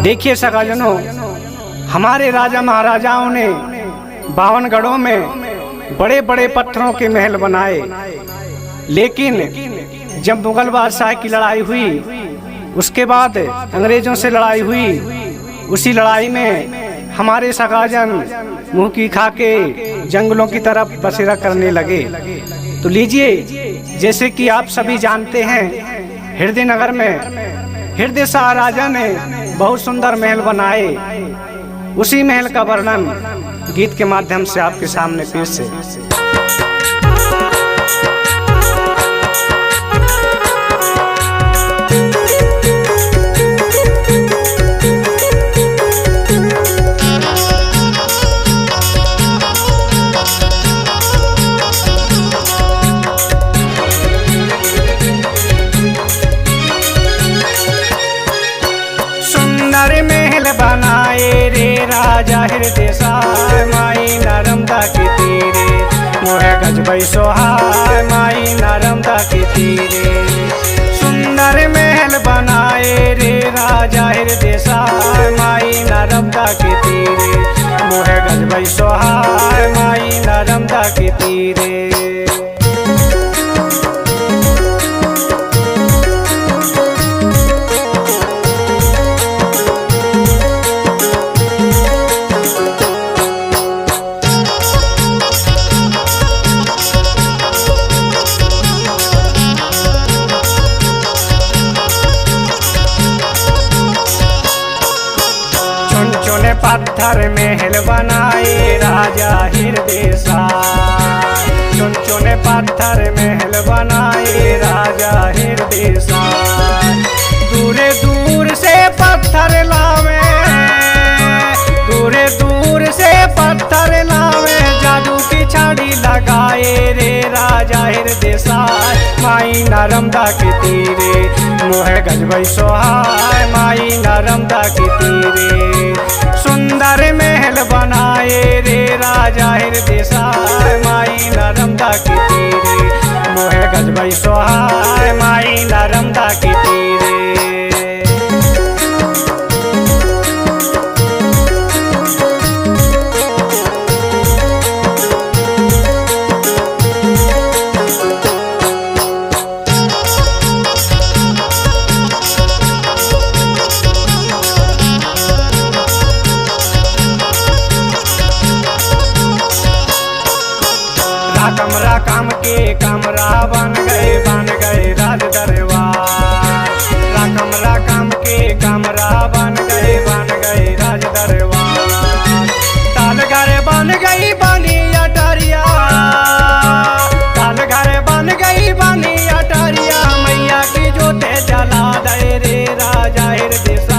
देखिए सगाजनों, हमारे राजा महाराजाओं ने 52 गढ़ों में बड़े बड़े पत्थरों के महल बनाए, लेकिन जब मुगल बादशाह की लड़ाई हुई, उसके बाद अंग्रेजों से लड़ाई हुई, उसी लड़ाई में हमारे सगाजन मुंह की खा के जंगलों की तरफ बसेरा करने लगे। तो लीजिए, जैसे कि आप सभी जानते हैं, हृदय नगर में हृदय शाह राजा ने बहुत सुंदर महल बनाए। उसी महल का वर्णन गीत के माध्यम से आपके सामने पेश है। महल बनाए रे राजा हृदय शाह, माई नर्मदा के तीरे मोहे गजबई सोहाय, माई नर्मदा के तीरे। सुंदर महल बनाए रे राजा हृदय शाह, माई नर्मदा के तीरे मोहे गजबई सोहाय, माई नर्मदा के तीरे। पत्थर महल बनाए राजा हृदय शाह, चुन चुने पत्थर महल बनाए राजा हृदय शाह। दूरे दूर से पत्थर लावे, दूरे दूर से पत्थर लावे, जादू की छड़ी लगाए रे राजा हृदय शाह, माई नर्मदा के तीरे मोहे गजबई सोहाय, माई नर्मदा के तीरे। सुंदर महल बनाए रे राजा हृदय शाह, माई नर्मदा के तीरे मोहे गजबई सोहाय, माई नर्मदा के तीरे। कमरा काम के कमरा बन गए राज दरबार। कमरा काम के कमरा बन गए राज दरबार। ताल घर बन गई बानी अटरिया, ताल घर बन गई बानी अटरिया, मैया की जोते जला दे रे राजा हृदय शाह,